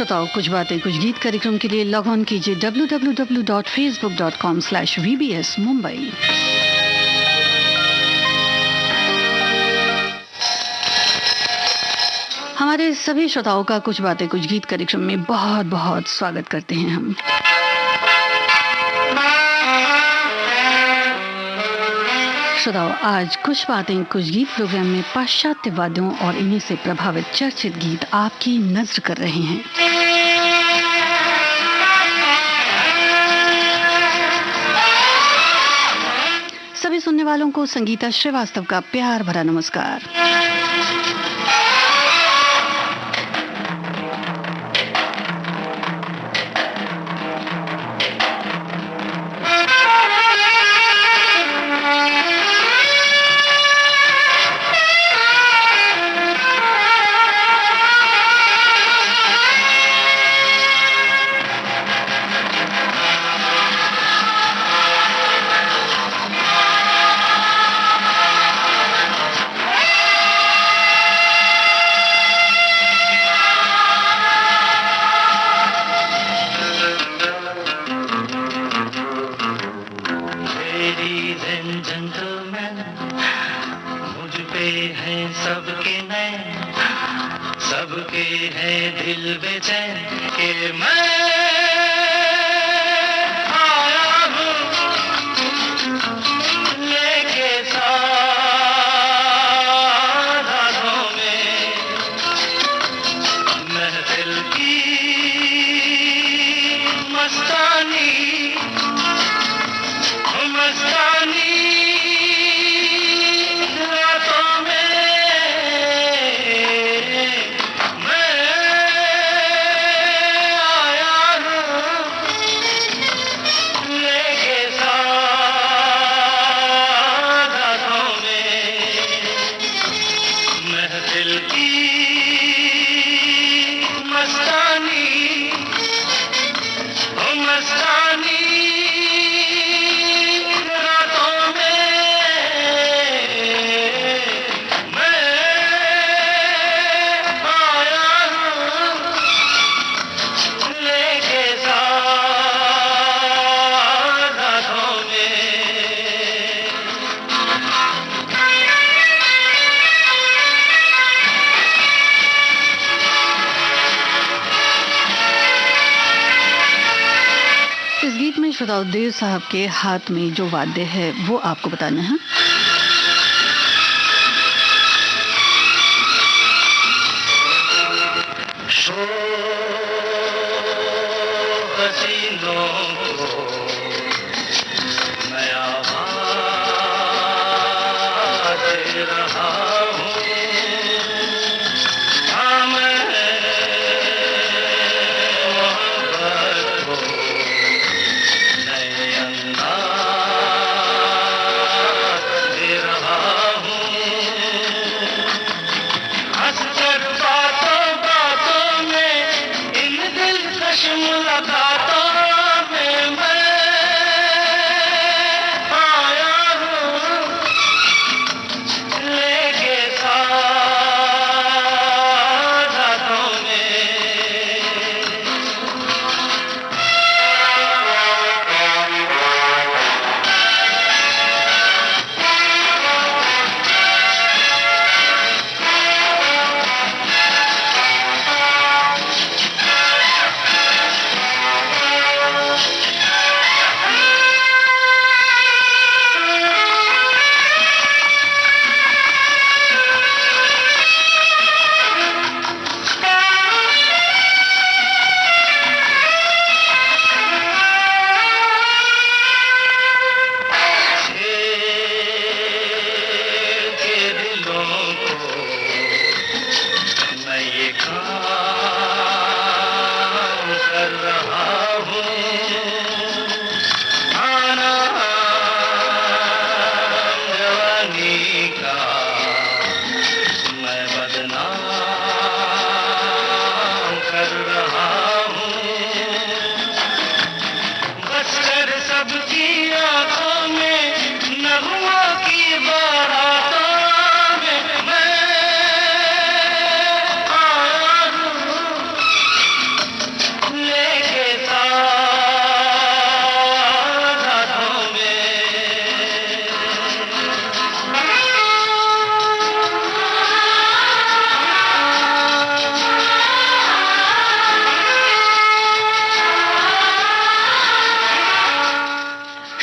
श्रोताओं, कुछ बातें कुछ गीत कार्यक्रम के लिए लॉग ऑन कीजिए www.facebook.com/VBS मुंबई। हमारे सभी श्रोताओं का कुछ बातें कुछ गीत कार्यक्रम में बहुत बहुत स्वागत करते हैं हम। श्रोताओं, आज कुछ बातें कुछ गीत प्रोग्राम में पाश्चात्य वाद्यों और इन्हीं से प्रभावित चर्चित गीत आपकी नज्र कर रहे हैं। सभी सुनने वालों को संगीता श्रीवास्तव का प्यार भरा नमस्कार। देव साहब के हाथ में जो वाद्य है वो आपको बताना है।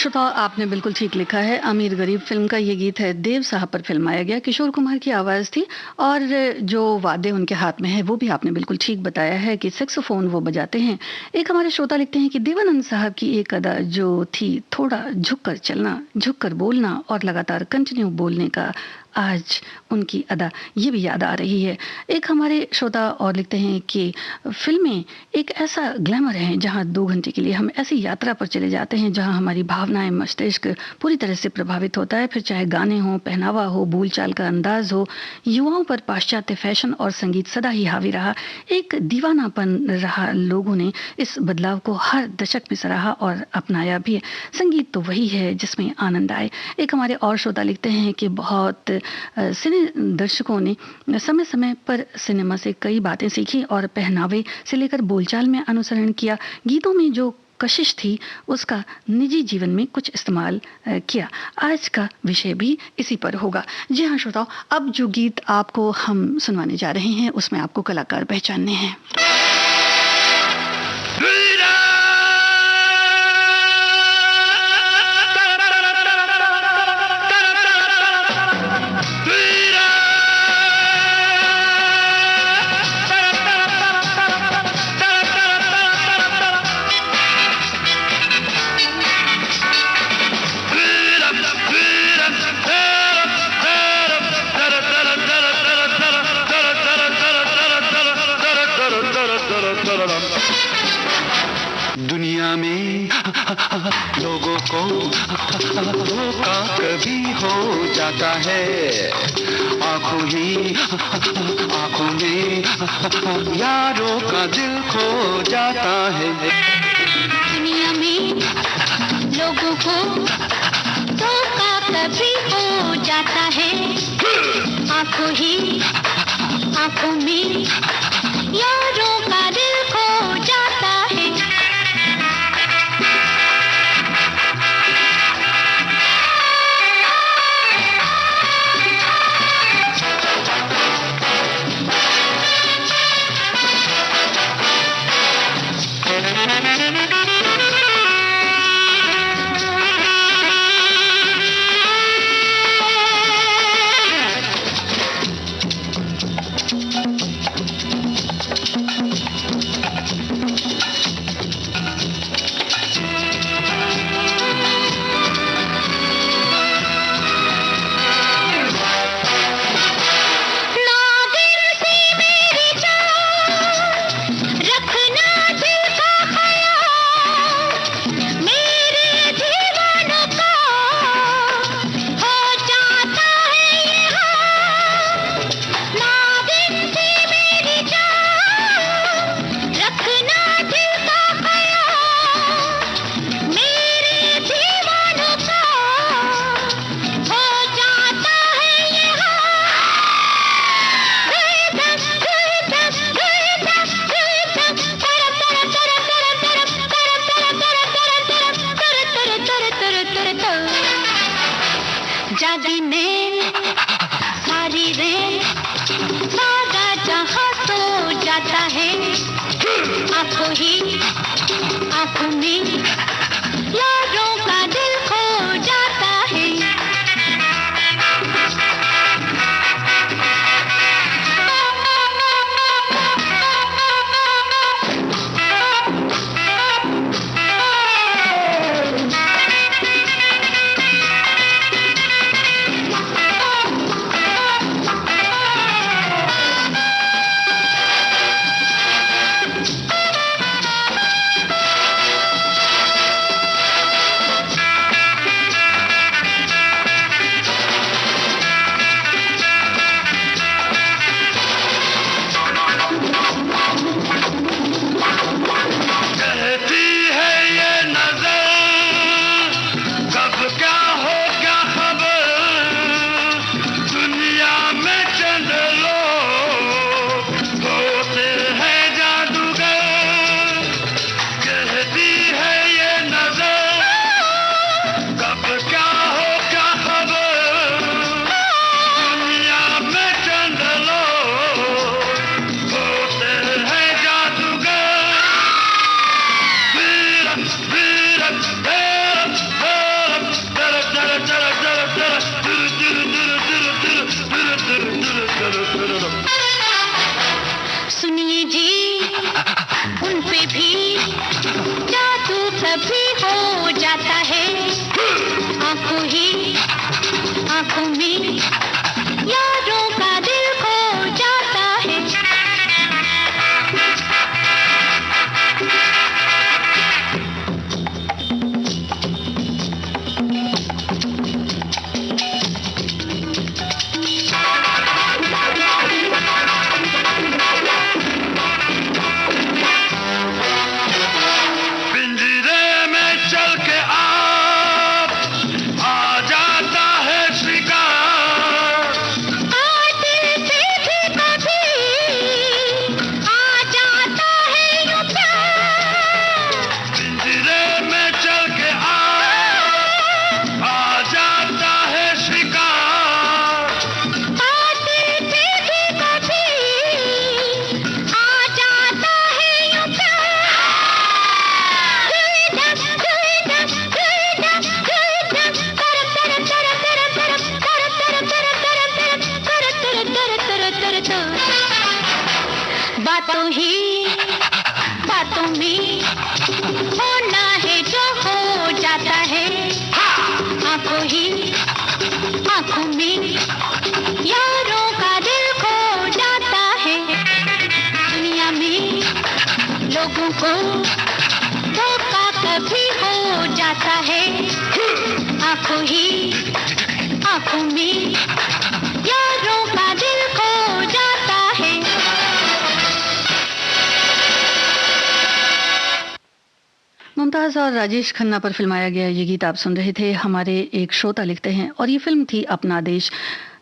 श्रोता, आपने बिल्कुल ठीक लिखा है। अमीर गरीब फिल्म का ये गीत है, देव साहब पर फिल्माया गया। किशोर कुमार की आवाज़ थी और जो वाद्य उनके हाथ में है वो भी आपने बिल्कुल ठीक बताया है कि सैक्सोफोन वो बजाते हैं। एक हमारे श्रोता लिखते हैं कि देवानंद साहब की एक अदा जो थी, थोड़ा झुक कर चलना, झुक कर बोलना और लगातार कंटिन्यू बोलने का, आज उनकी अदा ये भी याद आ रही है। एक हमारे श्रोता और लिखते हैं कि फिल्में एक ऐसा ग्लैमर है जहां 2 घंटे के लिए हम ऐसी यात्रा पर चले जाते हैं जहां हमारी भावनाएं, मस्तिष्क पूरी तरह से प्रभावित होता है। फिर चाहे गाने हो, पहनावा हो, बोलचाल का अंदाज हो, युवाओं पर पाश्चात्य फैशन और संगीत सदा ही हावी रहा। एक दीवानापन रहा। लोगों ने इस बदलाव को हर दशक में सराहा और अपनाया भी है। संगीत तो वही है जिसमें आनंद आए। एक हमारे और श्रोता लिखते हैं कि बहुत सिने दर्शकों ने समय समय पर सिनेमा से कई बातें सीखी और पहनावे से लेकर बोलचाल में अनुसरण किया। गीतों में जो कशिश थी उसका निजी जीवन में कुछ इस्तेमाल किया। आज का विषय भी इसी पर होगा। जी हाँ श्रोताओ, अब जो गीत आपको हम सुनवाने जा रहे हैं उसमें आपको कलाकार पहचानने हैं। दुनिया में लोगों को धोखा कभी हो जाता है, आंखों में यारों का दिल खो जाता है। दुनिया में लोगों को धोखा कभी हो जाता है, आंखों में यारों का दिल खो जाता है। आंखों में यारों का दिल खो जाता है। कभी हो जाता है, आंखों ही आंखों में यारों का दिल खो जाता है। पिंजरे में चल के आ जाता है शिकार। आते से भी कभी आ जाता है यूं प्यार। पिंजरे में चल के आ जाता है शिकार। आते से भी कभी आ जाता है यूं प्यार। बातों ही बातों में होना है जो हो जाता है, आंखों ही आंखों में यारों का दिल खो जाता है। दुनिया में लोगों को धोखा कभी हो जाता है, आंखों ही आंखों में यारों का दिल खो जाता है। मुमताज और राजेश खन्ना पर फिल्माया गया ये गीत आप सुन रहे थे। हमारे एक श्रोता लिखते हैं और ये फिल्म थी अपना देश।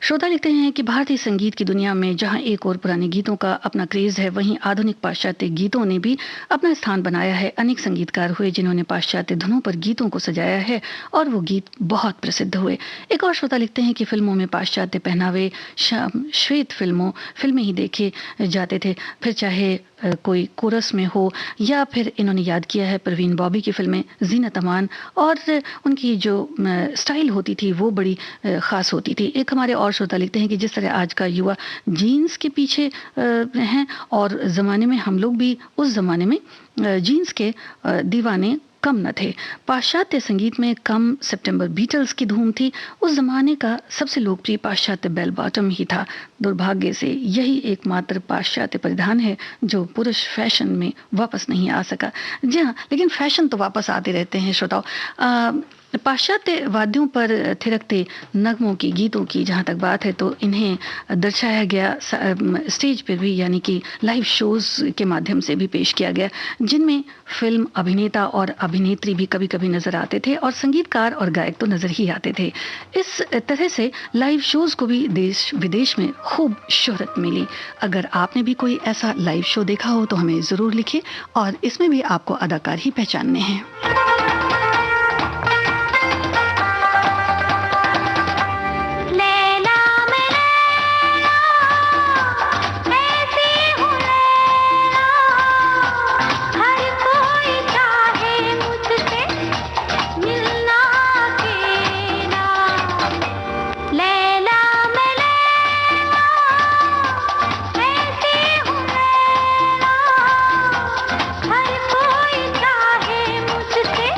श्रोता लिखते हैं कि भारतीय संगीत की दुनिया में जहां एक और पुराने गीतों का अपना क्रेज है, वहीं आधुनिक पाश्चात्य गीतों ने भी अपना स्थान बनाया है। अनेक संगीतकार हुए जिन्होंने पाश्चात्य धुनों पर गीतों को सजाया है और वो गीत बहुत प्रसिद्ध हुए। एक और श्रोता लिखते हैं कि फिल्मों में पाश्चात्य पहनावे, श्वेत फिल्में ही देखे जाते थे, फिर चाहे कोई कोरस में हो या फिर इन्होंने याद किया है परवीन बॉबी की फिल्में जीनत अमान, और उनकी जो स्टाइल होती थी वो बड़ी ख़ास होती थी। एक हमारे और श्रोता लिखते हैं कि जिस तरह आज का युवा जीन्स के पीछे हैं और ज़माने में हम लोग भी उस ज़माने में जीन्स के दीवाने कम न थे। पाश्चात्य संगीत में कम सितंबर बीटल्स की धूम थी। उस जमाने का सबसे लोकप्रिय पाश्चात्य बेल बॉटम ही था। दुर्भाग्य से यही एकमात्र पाश्चात्य परिधान है जो पुरुष फैशन में वापस नहीं आ सका। जी हाँ, लेकिन फैशन तो वापस आते रहते हैं श्रोताओं। पाश्चात्य वाद्यों पर थिरकते नगमों की, गीतों की जहाँ तक बात है तो इन्हें दर्शाया गया स्टेज पर भी, यानी कि लाइव शोज के माध्यम से भी पेश किया गया, जिनमें फिल्म अभिनेता और अभिनेत्री भी कभी कभी नजर आते थे और संगीतकार और गायक तो नजर ही आते थे। इस तरह से लाइव शोज को भी देश विदेश में खूब शोहरत मिली। अगर आपने भी कोई ऐसा लाइव शो देखा हो तो हमें ज़रूर लिखिए, और इसमें भी आपको अदाकार ही पहचानने हैं। हर कोई चाहे मुझसे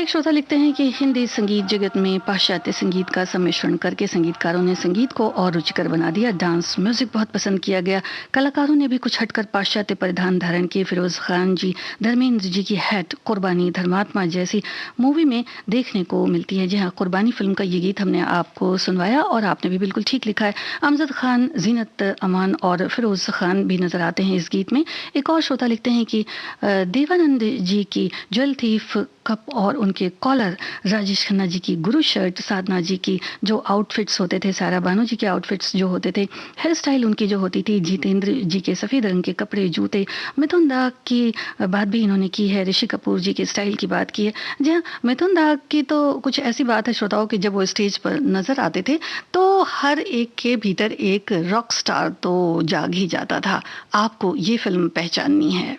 एक श्रोता लिखते हैं कि हिंदी संगीत जगत में पाश्चात्य संगीत का सम्मिश्रण करके संगीतकारों ने संगीत को और रुचिकर बना दिया। डांस म्यूजिक बहुत पसंद किया गया। कलाकारों ने भी कुछ हटकर पाश्चात्य परिधान धारण किए। फिरोज खान जी, धर्मेंद्र जी की हैट, कुर्बानी, धर्मात्मा जैसी मूवी में देखने को मिलती है। जी हाँ, कुर्बानी फिल्म का ये गीत हमने आपको सुनवाया और आपने भी बिल्कुल ठीक लिखा है। अमजद खान, जीनत अमान और फिरोज खान भी नजर आते हैं इस गीत में। एक और श्रोता लिखते हैं कि देवानंद जी की ज्वेल थीफ कप और उनके कॉलर, राजेश खन्ना जी की गुरु शर्ट, साधना जी की जो आउटफिट्स होते थे, सारा बानो जी के आउटफिट्स जो होते थे, हेयर स्टाइल उनकी जो होती थी, जितेंद्र जी के सफ़ेद रंग के कपड़े, जूते, मिथुन दा की बात भी इन्होंने की है, ऋषि कपूर जी के स्टाइल की बात की है। जी हाँ, मिथुन दा की तो कुछ ऐसी बात है श्रोताओं कि जब वो स्टेज पर नजर आते थे तो हर एक के भीतर एक रॉक स्टार तो जाग ही जाता था। आपको ये फिल्म पहचाननी है।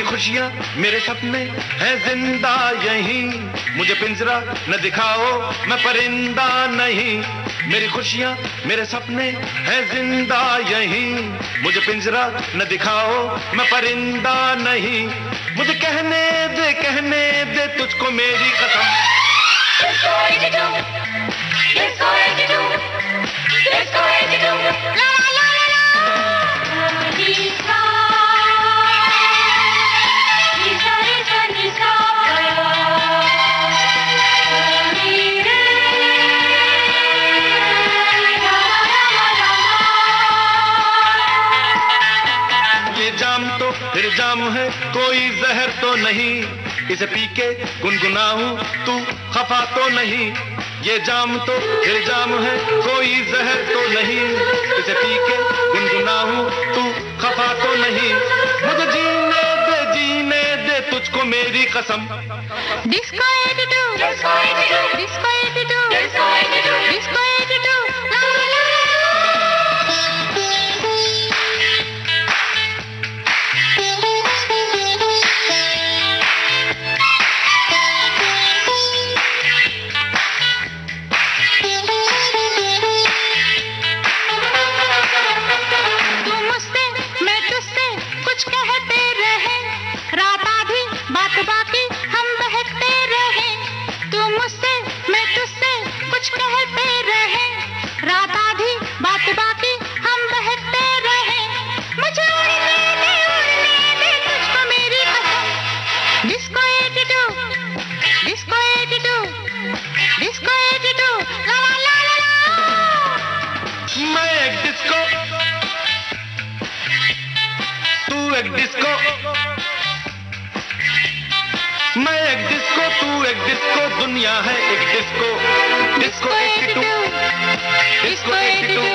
खुशियाँ मेरे सपने हैं जिंदा यहीं, मुझे पिंजरा न दिखाओ मैं परिंदा नहीं। मेरी खुशियाँ मेरे सपने हैं जिंदा यहीं, मुझे पिंजरा न दिखाओ मैं परिंदा नहीं। मुझे कहने दे तुझको मेरी कसम। फिर जाम है कोई जहर तो नहीं, इसे पी के गुनगुनाऊं तू खफा तो नहीं। ये जाम तो फिर जाम है कोई जहर तो नहीं, इसे पी के गुनगुनाऊं तू खफा तो नहीं। मुझे जीने दे तुझको मेरी कसम। Disco attitude, disco attitude, disco attitude, disco attitude, disco attitude. मैं एक डिस्को, तू एक डिस्को, दुनिया है एक डिस्को। डिस्को 82, डिस्को 82,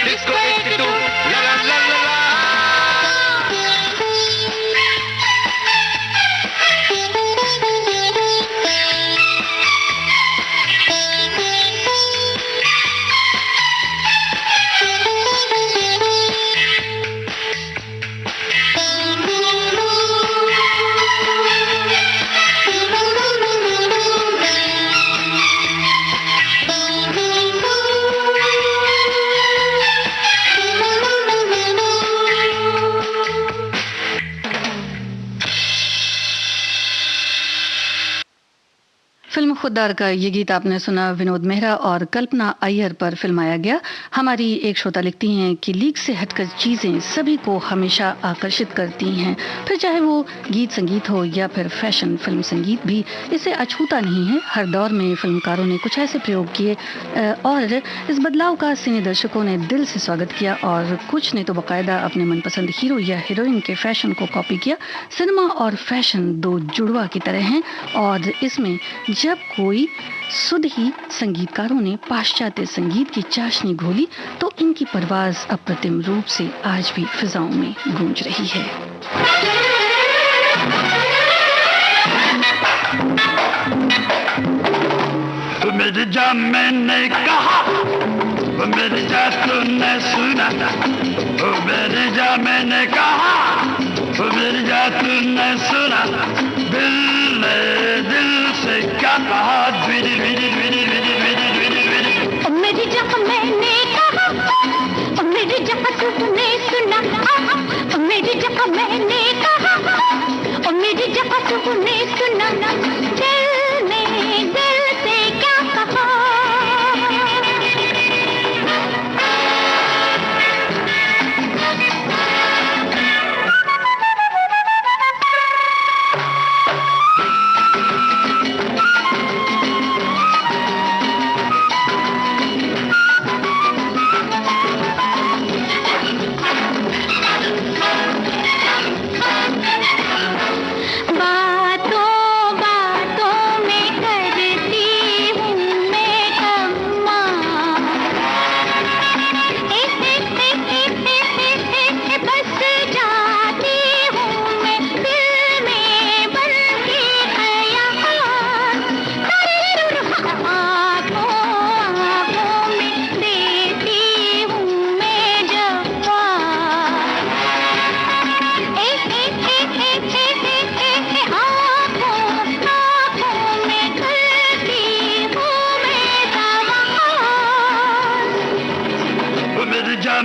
डिस्को 82, ला ला ला ला। खुद्दार का ये गीत आपने सुना। विनोद मेहरा और कल्पना अय्यर पर फिल्माया गया। हमारी एक श्रोता लिखती हैं कि लीक से हटकर चीजें सभी को हमेशा आकर्षित करती हैं, फिर चाहे वो गीत संगीत हो या फिर फैशन। फिल्म संगीत भी इसे अछूता नहीं है। हर दौर में फिल्मकारों ने कुछ ऐसे प्रयोग किए और इस बदलाव का सिने दर्शकों ने दिल से स्वागत किया, और कुछ ने तो बाकायदा अपने मनपसंद हीरो या हीरोइन के फैशन को कॉपी किया। सिनेमा और फैशन दो जुड़वा की तरह हैं, और इसमें जब कोई सुध ही संगीतकारों ने पाश्चात्य संगीत की चाशनी घोली तो इनकी परवाज अप्रतिम रूप से आज भी फिजाओं में गूंज रही है। मेरी जान मैंने कहा, मेरी जान तूने सुना, मेरी जान मैंने कहा, मेरी जान तूने सुना, दिल ने दिल से क्या कहा, मेरी जान मैंने कहा, मेरी जान तूने सुना, मेरी जान मैंने कहा, मेरी जान तूने सुना, दिल ने दिल से क्या कहा।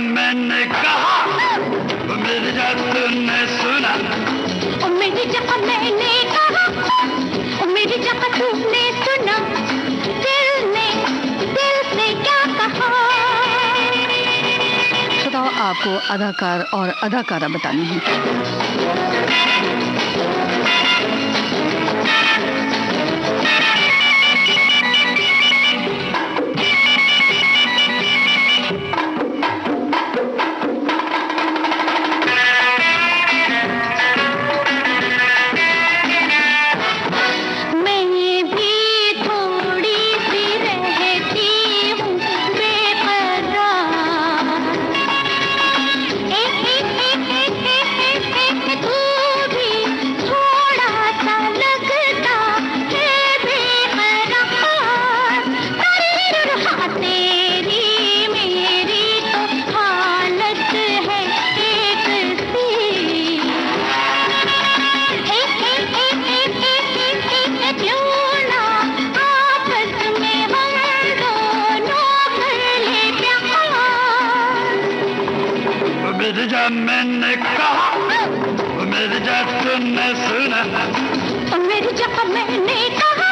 मैंने कहा, मेरी जान तूने सुना, मेरी जान मैंने कहा, मेरी जान तूने सुना, दिल ने दिल से क्या कहा। श्रोताओं, आपको अदाकार और अदाकारा बतानी है। मैंने कहा, मेरी जान तूने सुना, मेरी जान मैंने कहा,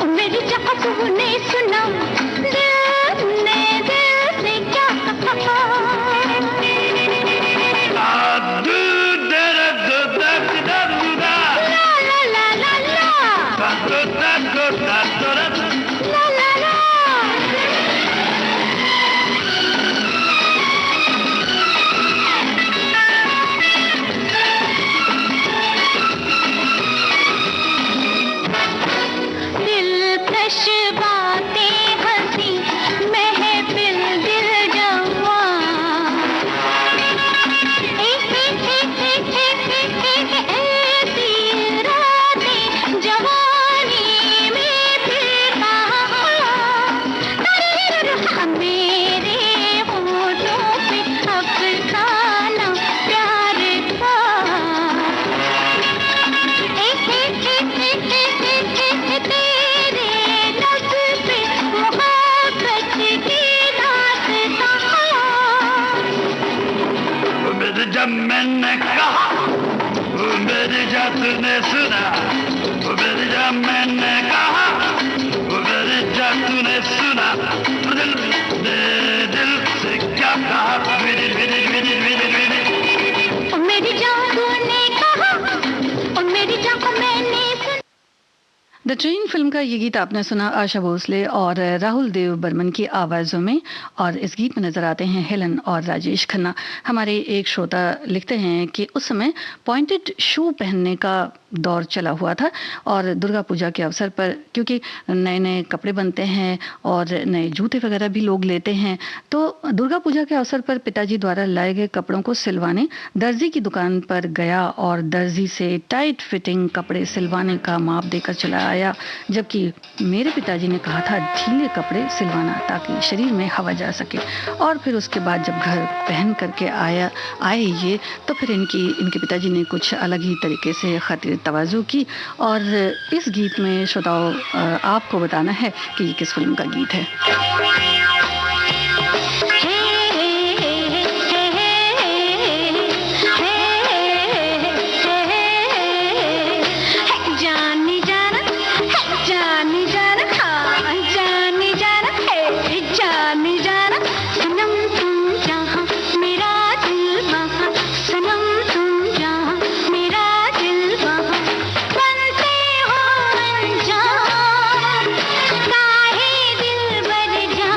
मेरी जान तूने सुना, दिल ने दिल से क्या कहा। जब मैंने कहा, मेरी जान तूने सुना, वो मेरी जान मैंने कहा, वो मेरी जान तूने सुना, दिल ने दिल से क्या कहा, विदिल विदिल विदिल विदिल विदिल। ओ मेरी जान तूने कहा, ओ मेरी जान को मैंने सुना। द ट्रेन फिल्म का ये गीत आपने सुना आशा भोसले और राहुल देव बर्मन की आवाज़ों में, और इस गीत में नजर आते हैं हेलन और राजेश खन्ना। हमारे एक श्रोता लिखते हैं कि उस समय पॉइंटेड शू पहनने का दौर चला हुआ था और दुर्गा पूजा के अवसर पर क्योंकि नए नए कपड़े बनते हैं और नए जूते वगैरह भी लोग लेते हैं, तो दुर्गा पूजा के अवसर पर पिताजी द्वारा लाए गए कपड़ों को सिलवाने दर्जी की दुकान पर गया और दर्जी से टाइट फिटिंग कपड़े सिलवाने का माप देकर चला आया, जबकि मेरे पिताजी ने कहा था ढीले कपड़े सिलवाना ताकि शरीर में हवा जा सके। और फिर उसके बाद जब घर पहन करके आए ये, तो फिर इनके पिताजी ने कुछ अलग ही तरीके से खातिर तवाज़ु की। और इस गीत में श्रोताओं आपको बताना है कि ये किस फिल्म का गीत है। काहे दिल बर जा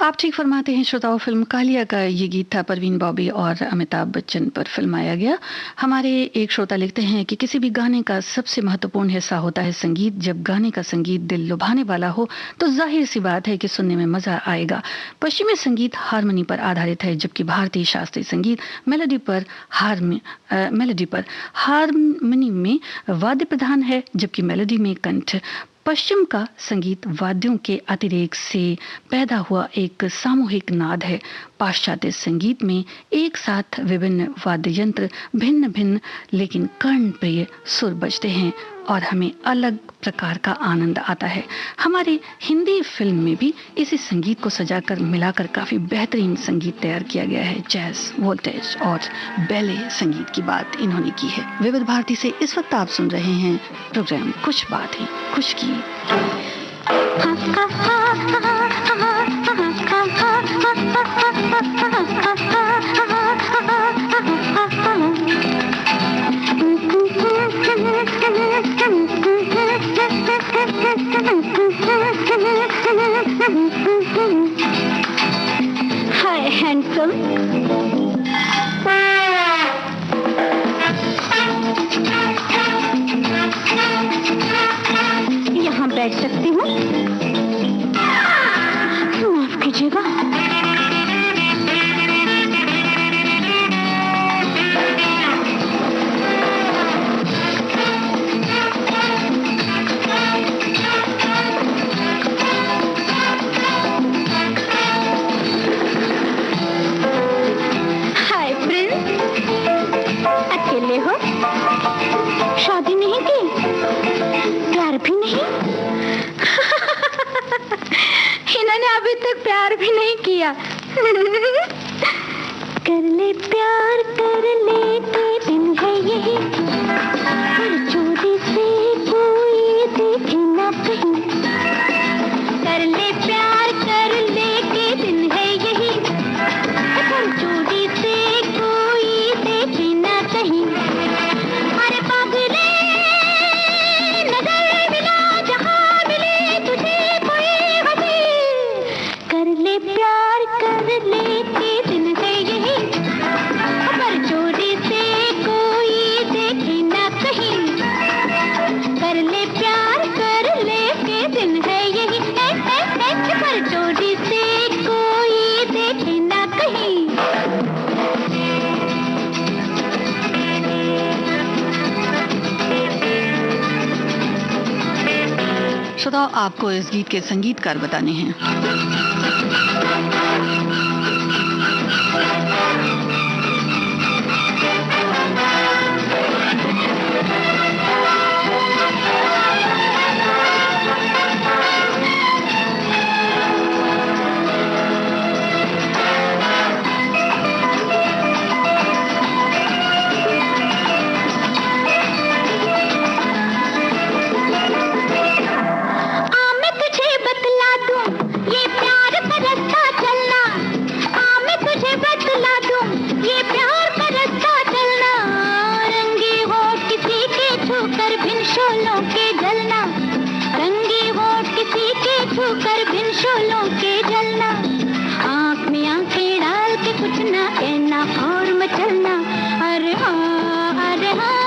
आप ठीक फरमाते हैं श्रोताओं। फिल्म कालिया का ये गीत था, परवीन बॉबी और अमिताभ बच्चन पर फिल्माया गया। हमारे एक श्रोता लिखते हैं कि किसी भी गाने का सबसे महत्वपूर्ण हिस्सा होता है संगीत। जब गाने का संगीत दिल लुभाने वाला हो तो जाहिर सी बात है कि सुनने में मजा आएगा। पश्चिमी संगीत हारमोनी पर आधारित है, जबकि भारतीय शास्त्रीय संगीत मेलोडी पर हारमोनी में वाद्य प्रधान है, जबकि मेलोडी में कंठ। पश्चिम का संगीत वाद्यों के अतिरेक से पैदा हुआ एक सामूहिक नाद है। पाश्चात्य संगीत में एक साथ विभिन्न वाद्य यंत्र भिन्न भिन्न लेकिन कर्णप्रिय सुर बजते हैं और हमें अलग प्रकार का आनंद आता है। हमारी हिंदी फिल्म में भी इसी संगीत को सजाकर मिलाकर काफी बेहतरीन संगीत तैयार किया गया है। जैज, वोल्टेज और बैले संगीत की बात इन्होंने की है। विविध भारती से इस वक्त आप सुन रहे हैं प्रोग्राम कुछ बात है खुश की। हाय हैंडसम, यहाँ बैठ सकती हूँ? माफ कीजिएगा। शादी नहीं की, प्यार भी नहीं। इन्होंने अभी तक प्यार भी नहीं किया। कर ले प्यार कर ले के दिन है यही, पर चोरी से कोई देखे ना कहीं। कर ले प्यार कर ले के दिन है यही, पर चोरी से कोई देखे ना कहीं। अरे पागले नजर मिला जहाँ मिले तुझे कोई हंसी। कर ले प्यार कर ले के दिन है यही, पर चोरी से कोई देखे ना कहीं। कर ले प्यार कर ले के दिन है यही, पर चोरी से कोई देखे ना कहीं। श्रोताओ, आपको इस गीत के संगीतकार बताने हैं। कर बिन शोलों के जलना, आँख में आँखें डाल के कुछ ना कहना और मचलना। अरे हाँ अरे हाँ,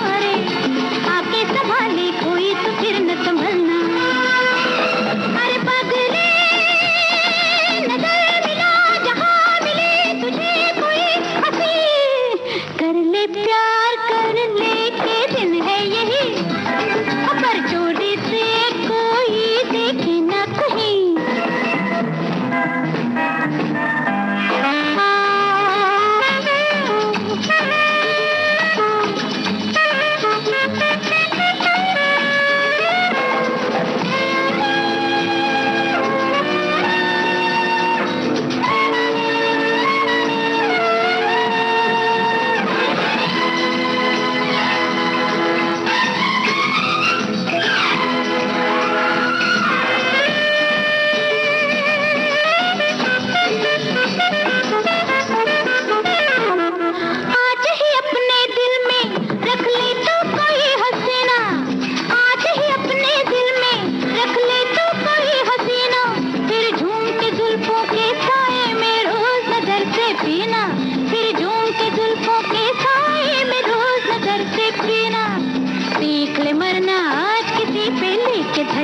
अरे आके संभाले कोई तो फिर न संभलना। अरे पगले नजर मिला जहाँ मिले तुझे कोई हंसी। कर ले प्यार कर ले के दिन है यही, पर चोरी से कोई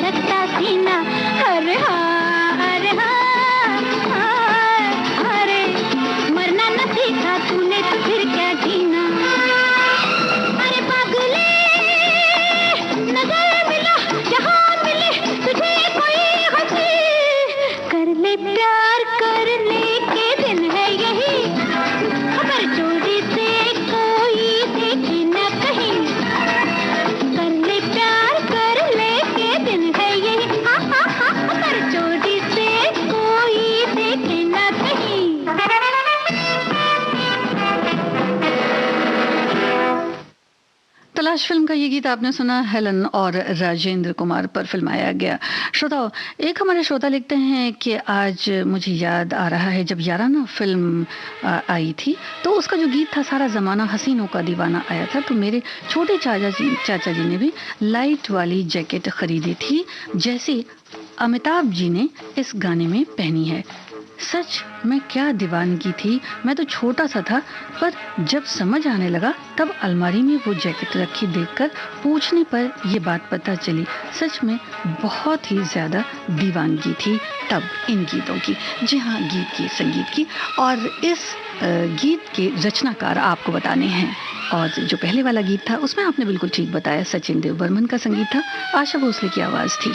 धड़कता सीना, अरे हाँ, अरे हाँ, अरे मरना न सीखा तूने तो फिर क्या जीना। अरे पागले नजर मिला जहाँ मिले तुझे कोई हंसी, कर ले प्यार कर ले के दिन है यही, अगर जोड़ी से कोई देखे न कहीं, कर ले प्यार कर ले के दिन है यही, अगर जोड़ी से कोई देखे न कहीं। तलाश फिल्म का ये गीत आपने सुना, हेलन और राजेंद्र कुमार पर फिल्माया गया। श्रोताओ, एक हमारे श्रोता लिखते हैं कि आज मुझे याद आ रहा है जब याराना फिल्म आई थी तो उसका जो गीत था सारा ज़माना हसीनों का दीवाना आया था, तो मेरे छोटे चाचा जी ने भी लाइट वाली जैकेट खरीदी थी जैसी अमिताभ जी ने इस गाने में पहनी है। सच में क्या दीवानगी थी, मैं तो छोटा सा था पर जब समझ आने लगा तब अलमारी में वो जैकेट रखी देखकर पूछने पर ये बात पता चली। सच में बहुत ही ज़्यादा दीवानगी थी तब इन गीतों की। जी हाँ, गीत की, संगीत की। और इस गीत के रचनाकार आपको बताने हैं। और जो पहले वाला गीत था उसमें आपने बिल्कुल ठीक बताया, सचिन देव बर्मन का संगीत था, आशा भोसले की आवाज़ थी।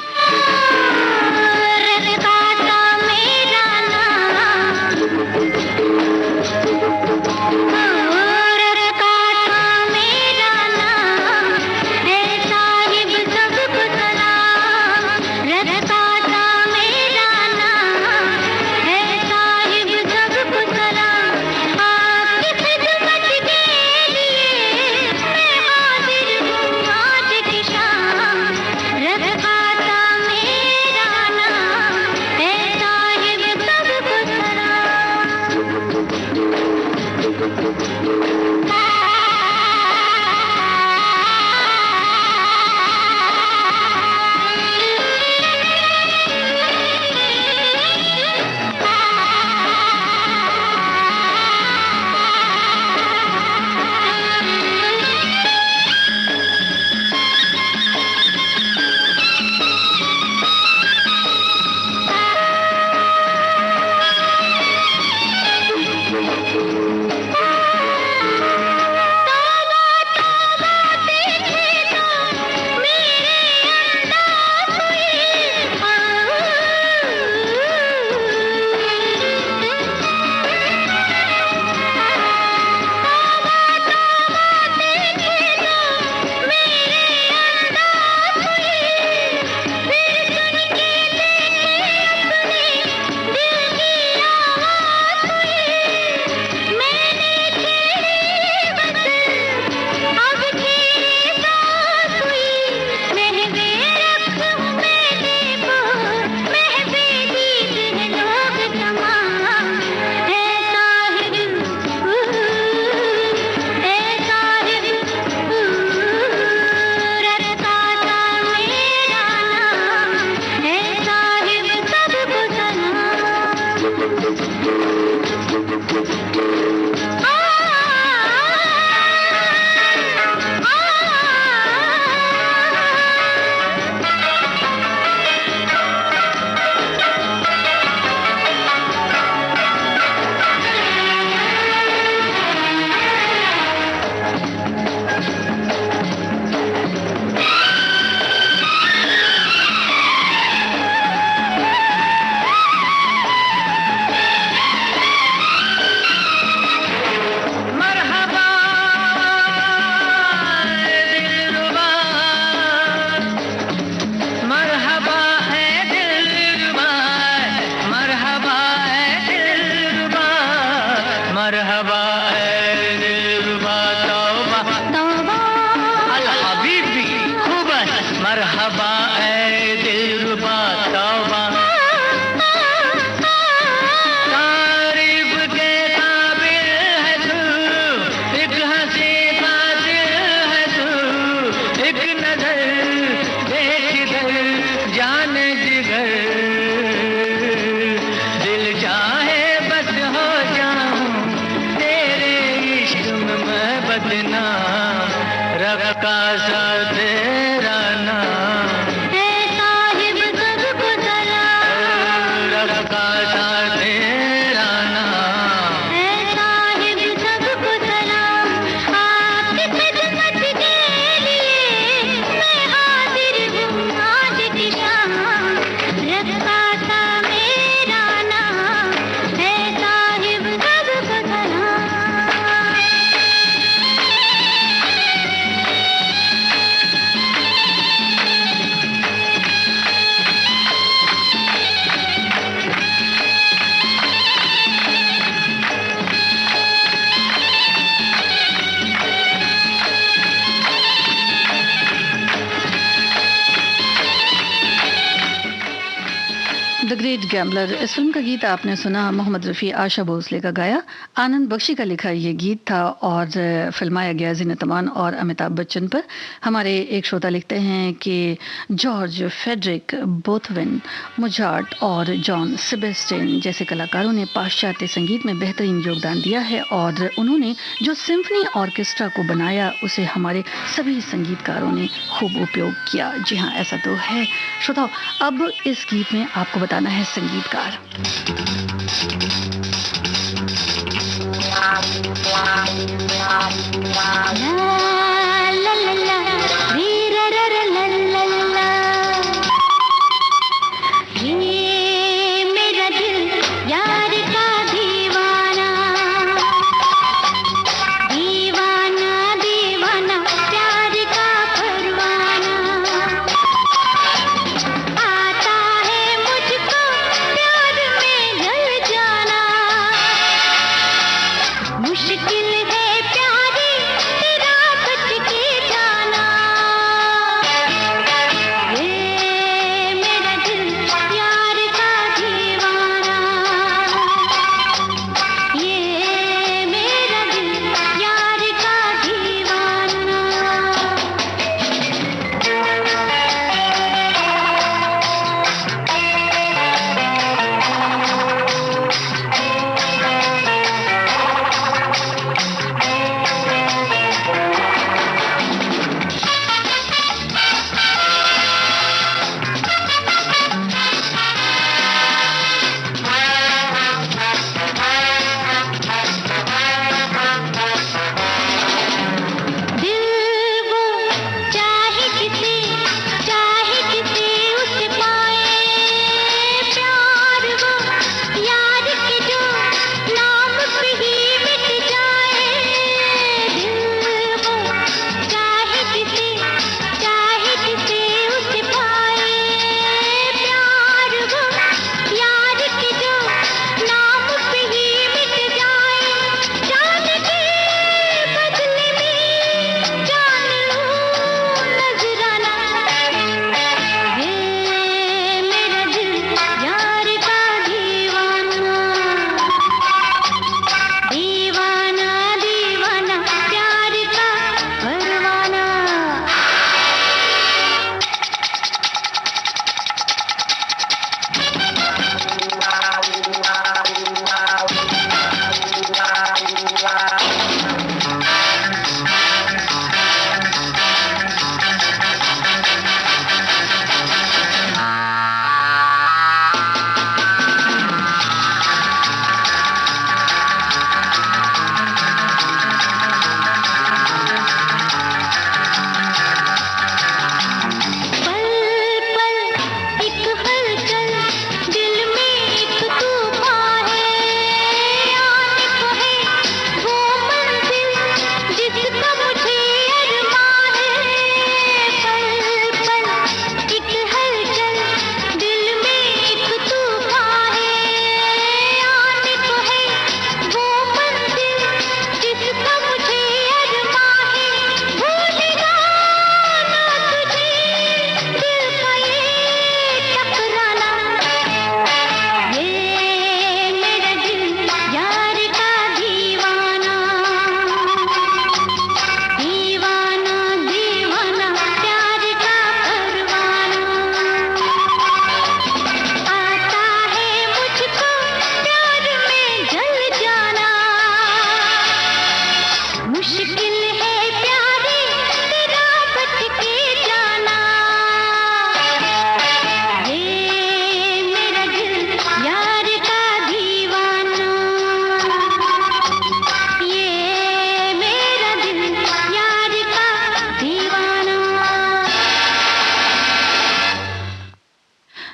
का सा तेरा नाम द ग्रेट गैम्बलर, इस फिल्म का गीत आपने सुना, मोहम्मद रफ़ी, आशा भोसले का गाया, आनंद बख्शी का लिखा ये गीत था और फिल्माया गया ज़ीनत अमान और अमिताभ बच्चन पर। हमारे एक श्रोता लिखते हैं कि जॉर्ज फेडरिक बोथवेन, मोजार्ट और जॉन सेबेस्टियन जैसे कलाकारों ने पाश्चात्य संगीत में बेहतरीन योगदान दिया है और उन्होंने जो सिम्फनी ऑर्केस्ट्रा को बनाया उसे हमारे सभी संगीतकारों ने खूब उपयोग किया। जी हाँ, ऐसा तो है। श्रोताओ, अब इस गीत में आपको बताना है संगीतकार।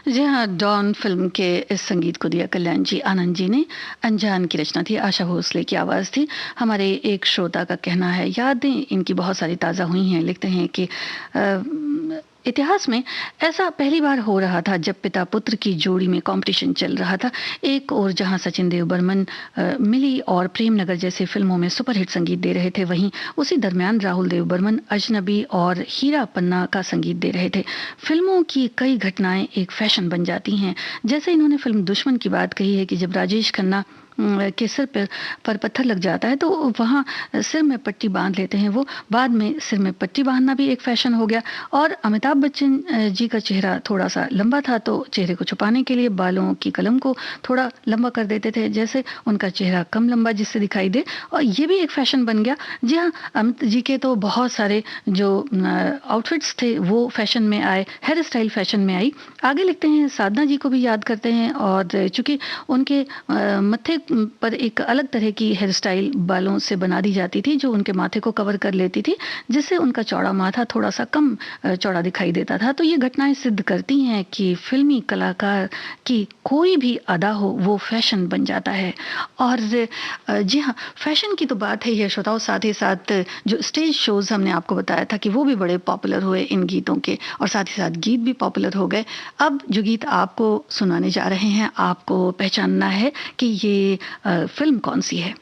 जी हाँ, डॉन फिल्म के इस संगीत को दिया कल्याण जी आनंद जी ने। अनजान की रचना थी, आशा भोसले की आवाज़ थी। हमारे एक श्रोता का कहना है, यादें इनकी बहुत सारी ताज़ा हुई हैं। लिखते हैं कि इतिहास में ऐसा पहली बार हो रहा था जब पिता पुत्र की जोड़ी में कंपटीशन चल रहा था। एक और जहां सचिन देव बर्मन मिली और प्रेम नगर जैसे फिल्मों में सुपरहिट संगीत दे रहे थे, वहीं उसी दरमियान राहुल देव बर्मन अजनबी और हीरा पन्ना का संगीत दे रहे थे। फिल्मों की कई घटनाएं एक फैशन बन जाती हैं। जैसे इन्होंने फिल्म दुश्मन की बात कही है कि जब राजेश खन्ना के सिर पर पत्थर लग जाता है तो वहाँ सिर में पट्टी बांध लेते हैं वो। बाद में सिर में पट्टी बांधना भी एक फैशन हो गया। और अमिताभ बच्चन जी का चेहरा थोड़ा सा लंबा था तो चेहरे को छुपाने के लिए बालों की कलम को थोड़ा लंबा कर देते थे, जैसे उनका चेहरा कम लंबा जिससे दिखाई दे, और ये भी एक फैशन बन गया। जी हाँ, अमित जी के तो बहुत सारे जो आउटफिट्स थे वो फैशन में आए, हेयर स्टाइल फैशन में आई। आगे लिखते हैं साधना जी को भी याद करते हैं, और चूंकि उनके मत्थे पर एक अलग तरह की हेयर स्टाइल बालों से बना दी जाती थी जो उनके माथे को कवर कर लेती थी, जिससे उनका चौड़ा माथा थोड़ा सा कम चौड़ा दिखाई देता था। तो ये घटनाएं सिद्ध करती हैं कि फिल्मी कलाकार की कोई भी अदा हो वो फैशन बन जाता है। और जी हाँ, फैशन की तो बात है ही है श्रोताओं, साथ ही साथ जो स्टेज शोज हमने आपको बताया था कि वो भी बड़े पॉपुलर हुए इन गीतों के, और साथ ही साथ गीत भी पॉपुलर हो गए। अब जो गीत आपको सुनाने जा रहे हैं आपको पहचानना है कि ये फिल्म कौन सी है।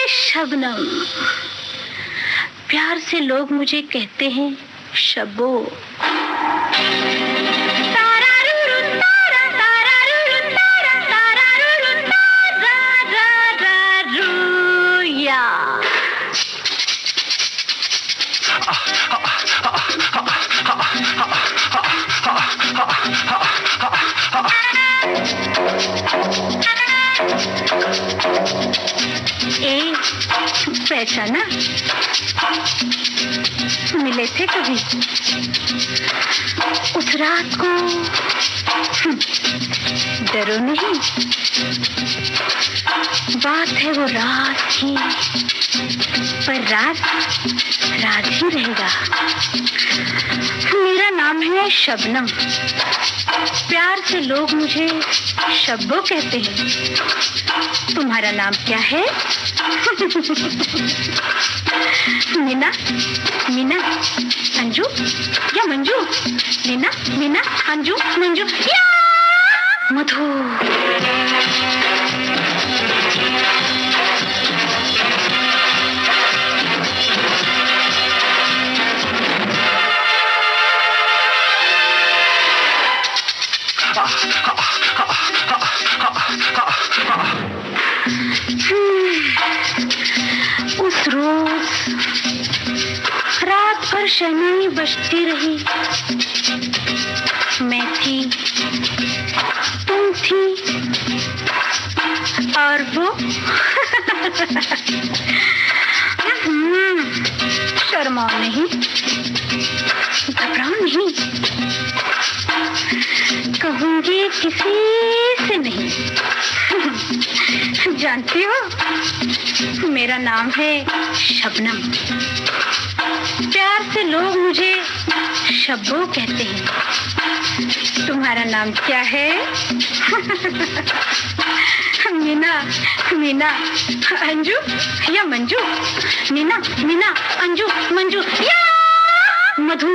शबनम, प्यार से लोग मुझे कहते हैं शबो। पहचाना? मिले थे कभी उस रात को? डरो नहीं, बात है वो रात की, पर रात रात ही रहेगा। मेरा नाम है शबनम, प्यार से लोग मुझे शब्बो कहते हैं। तुम्हारा नाम क्या है? मीना, मीना, अंजू या मंजू? मीना, मीना, अंजू, मंजू या मधु। उस रोज रात भर शहनाई बजती रही। मैं थी, तुम थी, और वो शर्माओ नहीं, घबराओ नहीं, कहूंगी किसी से नहीं। जानती हो मेरा नाम है शबनम, प्यार से लोग मुझे शब्बो कहते हैं। तुम्हारा नाम क्या है? मीना, मीना, अंजू या मंजू? मीना, मीना, अंजू, मंजू या मधु।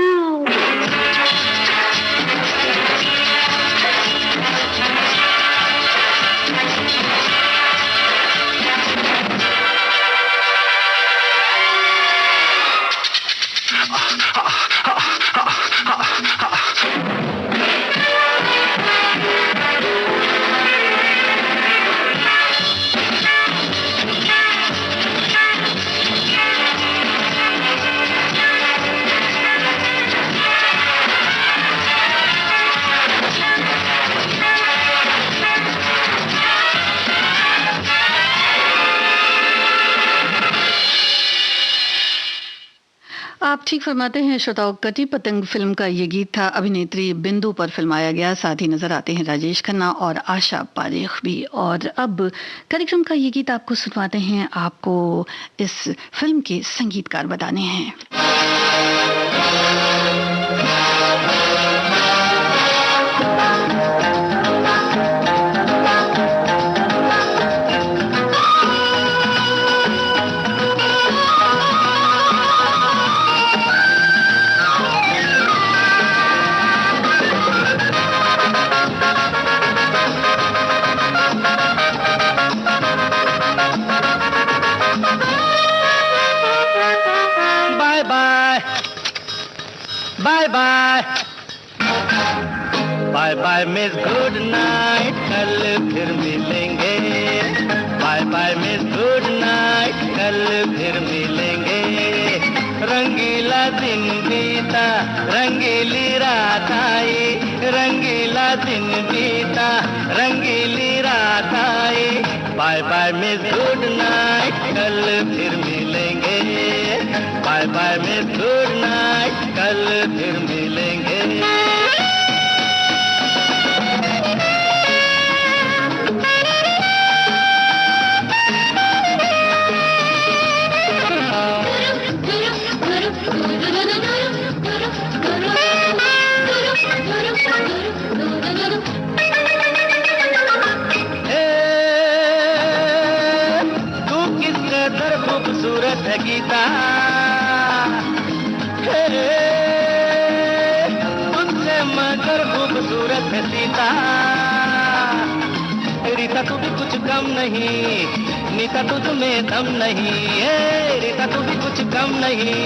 आप ठीक फरमाते हैं श्रोताओं, कटी पतंग फिल्म का ये गीत था। अभिनेत्री बिंदु पर फिल्माया गया। साथ ही नजर आते हैं राजेश खन्ना और आशा पारेख भी। और अब कार्यक्रम का ये गीत आपको सुनवाते हैं। आपको इस फिल्म के संगीतकार बताने हैं। बाय मिस गुड नाइट, कल फिर मिलेंगे। Bye bye miss good night, कल फिर मिलेंगे। रंगीला दिन बीता, रंगीली रात आई, रंगीला दिन बीता, रंगीली रात आई। Bye bye miss good night, कल फिर मिलेंगे। Bye bye miss good night, कल फिर मिलेंगे। खूबसूरत है गीता, तुझसे मगर खूबसूरत है सीता। रीता तू भी कुछ कम नहीं, नीता तुझ में दम नहीं। रीता तू भी कुछ कम नहीं,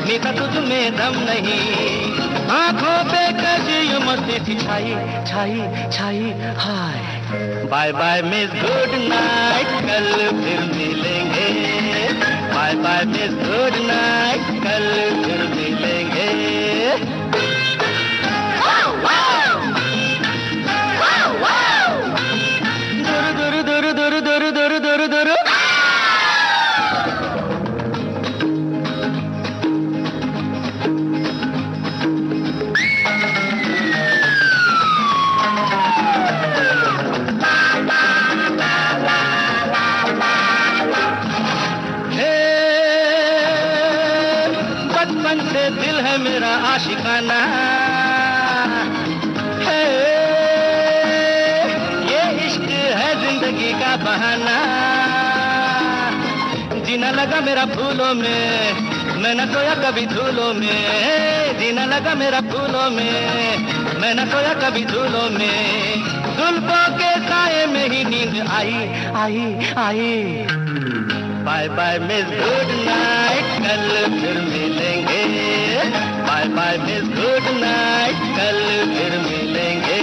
नीता तुझ में दम नहीं। आंखों पे कजी मस्ती थी छाई छाई छाई हाय। Bye bye miss good night, कल फिर मिलेंगे। Bye bye miss good night, कल फिर मिलेंगे। दुरु दुरु दुरु दुरु दुरु दुरु दुरु। बचपन से दिल है मेरा आशिकाना है, ये इश्क है जिंदगी का बहाना। जीना लगा मेरा फूलों में, मैं न सोया कभी धूलों में। जीना लगा मेरा फूलों में, मैं न सोया कभी धूलों में। जुल्फों के साए में ही नींद आई आई आई। Bye bye miss good night, कल फिर मिलेंगे। Bye bye miss good night, कल फिर मिलेंगे।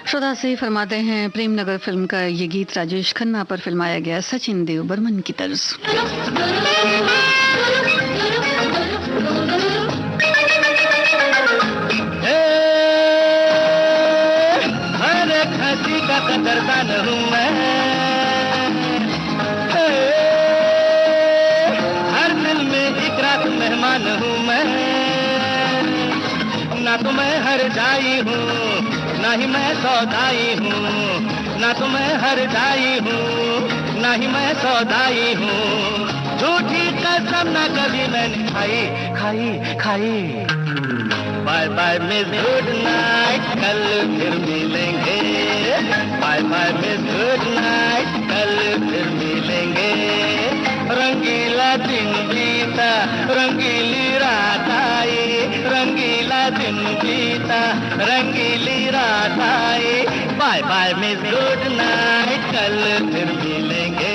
श्रोता से फरमाते हैं प्रेम नगर फिल्म का ये गीत राजेश खन्ना पर फिल्माया गया सचिन देव बर्मन की तर्ज। का कदरदान हूँ मैं, हर दिल में एक रात मेहमान हूँ मैं। ना तो मैं हर जाई हूँ, ना ही मैं सौदाई हूँ। ना तो मैं हर जाई हूँ, ना ही मैं सौदाई हूँ। झूठी कसम ना कभी मैंने खाई खाई खाई। Bye bye miss good night, कल फिर मिलेंगे। Bye bye miss good night, कल फिर मिलेंगे। रंगीला दिन बीता, रंगीली रात आई, रंगीला दिन बीता, रंगीली रात आई। Bye bye miss good night, कल फिर मिलेंगे।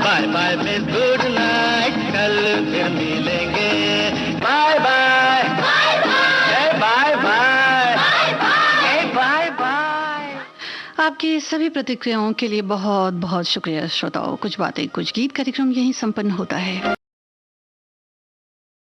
Bye bye miss good night, कल फिर मिलेंगे। Bye bye bye bye bye bye. आपकी सभी प्रतिक्रियाओं के लिए बहुत बहुत शुक्रिया श्रोताओं। कुछ बातें कुछ गीत कार्यक्रम यहीं संपन्न होता है।